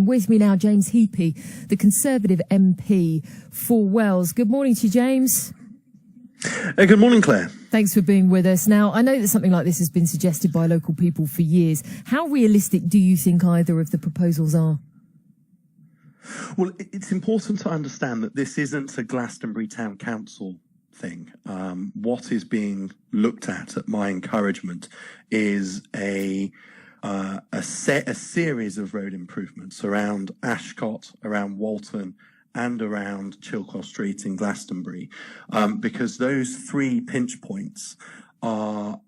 And with me now, James Heappey, the Conservative MP for Wells. Good morning to you, James. Good morning, Claire. Thanks for being with us. Now, I know that something like this has been suggested by local people for years. How realistic do you think either of the proposals are? Well, it's important to understand that this isn't a Glastonbury Town Council thing. What is being looked at my encouragement, is a series of road improvements around Ashcott, around Walton, and around Chilcot Street in Glastonbury, because those three pinch points are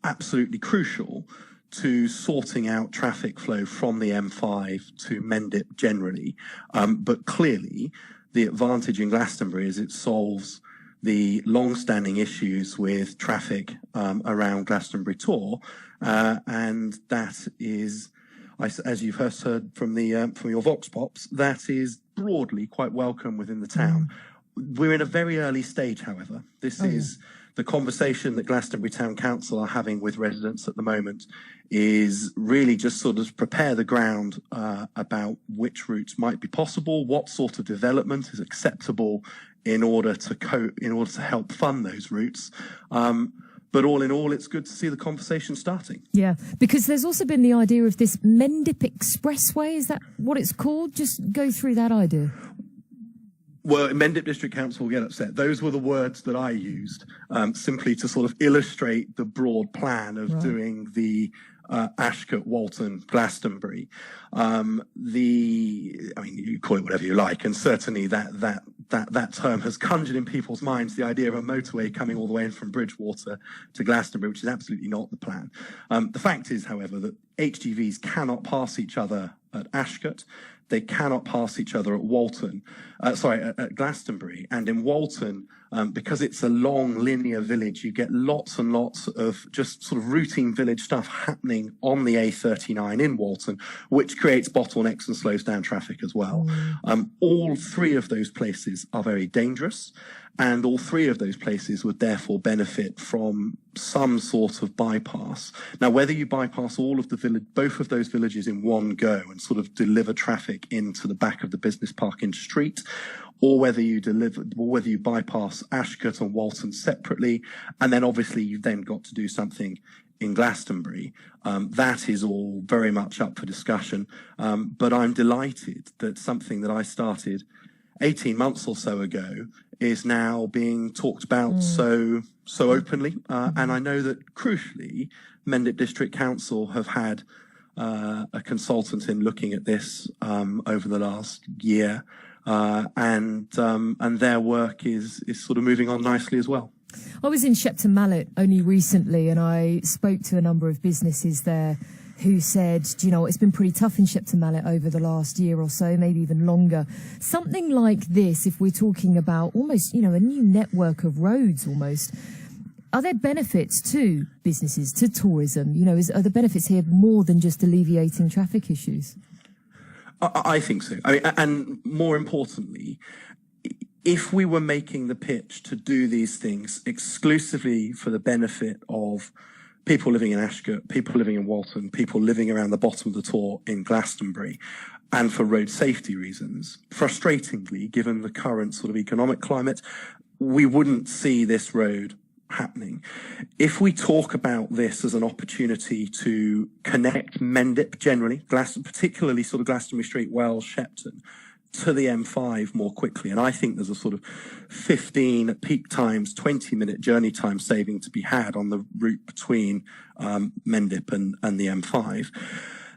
absolutely crucial to sorting out traffic flow from the M5 to Mendip generally. But clearly, the advantage in Glastonbury is it solves the long-standing issues with traffic around Glastonbury Tor, and that is, as you've heard from your Vox Pops, that is broadly quite welcome within the town. We're in a very early stage, however. This is the conversation that Glastonbury Town Council are having with residents at the moment, is really just sort of prepare the ground about which routes might be possible, what sort of development is acceptable in order to help fund those routes. But all in all, it's good to see the conversation starting. Yeah, because there's also been the idea of this Mendip Expressway. Is that what it's called? Just go through that idea. Well, Mendip District Council will get upset. Those were the words that I used, simply to sort of illustrate the broad plan of doing the Ashcott, Walton, Glastonbury. I mean, you call it whatever you like, and certainly that term has conjured in people's minds the idea of a motorway coming all the way in from Bridgewater to Glastonbury, which is absolutely not the plan. The fact is, however, that HGVs cannot pass each other at Ashcott. They cannot pass each other at at Glastonbury. And in Walton, because it's a long linear village, you get lots and lots of just sort of routine village stuff happening on the A39 in Walton, which creates bottlenecks and slows down traffic as well. All three of those places are very dangerous, and all three of those places would therefore benefit from some sort of bypass. Now, whether you bypass both of those villages in one go and sort of deliver traffic into the back of the business park in street, or whether you bypass Ashcott and Walton separately, and then obviously you've then got to do something in Glastonbury, that is all very much up for discussion. But I'm delighted that something that I started 18 months or so ago is now being talked about so openly. And I know that, crucially, Mendip District Council have had a consultant in looking at this over the last year, and their work is sort of moving on nicely as well. I was in Shepton Mallet only recently, and I spoke to a number of businesses there who said, do you know, it's been pretty tough in Shepton Mallet over the last year or so, maybe even longer. Something like this, if we're talking about almost, a new network of roads almost, are there benefits to businesses, to tourism? Are the benefits here more than just alleviating traffic issues? I think so. I mean, and more importantly, if we were making the pitch to do these things exclusively for the benefit of people living in Ashcott, people living in Walton, people living around the bottom of the Tor in Glastonbury, and for road safety reasons, frustratingly, given the current sort of economic climate, we wouldn't see this road happening. If we talk about this as an opportunity to connect Mendip generally, particularly sort of Glastonbury Street, Wells, Shepton, to the M5 more quickly, and I think there's a sort of 15 at peak times, 20-minute journey time saving to be had on the route between Mendip and the M5,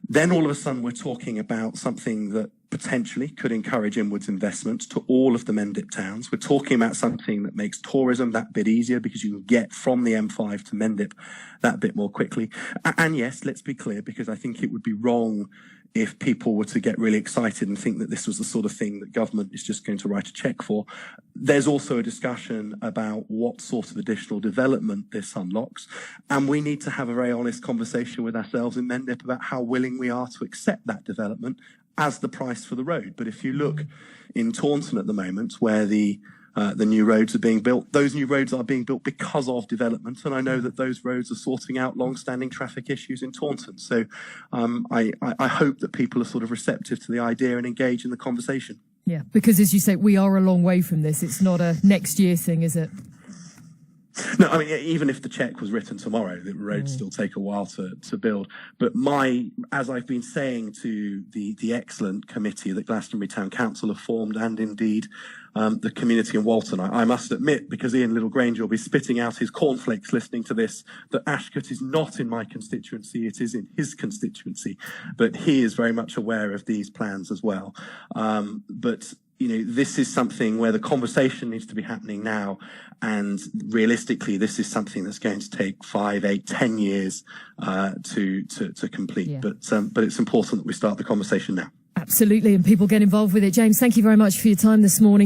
then all of a sudden we're talking about something that potentially could encourage inwards investment to all of the Mendip towns. We're talking about something that makes tourism that bit easier because you can get from the M5 to Mendip that bit more quickly. And yes, let's be clear, because I think it would be wrong if people were to get really excited and think that this was the sort of thing that government is just going to write a cheque for. There's also a discussion about what sort of additional development this unlocks. And we need to have a very honest conversation with ourselves in Mendip about how willing we are to accept that development as the price for the road. But if you look in Taunton at the moment, where the the new roads are being built. Those new roads are being built because of development, and I know that those roads are sorting out long-standing traffic issues in Taunton. So I hope that people are sort of receptive to the idea and engage in the conversation. Yeah, because as you say, we are a long way from this. It's not a next year thing, is it? No, I mean, even if the cheque was written tomorrow, the roads still take a while to build. But as I've been saying to the excellent committee that Glastonbury Town Council have formed, and indeed the community in Walton, I must admit, because Ian Littlegranger will be spitting out his cornflakes listening to this, that Ashcott is not in my constituency, it is in his constituency. But he is very much aware of these plans as well. But this is something where the conversation needs to be happening now, and realistically, this is something that's going to take 5, 8, 10 years to complete. Yeah. But it's important that we start the conversation now. Absolutely, and people get involved with it. James, thank you very much for your time this morning.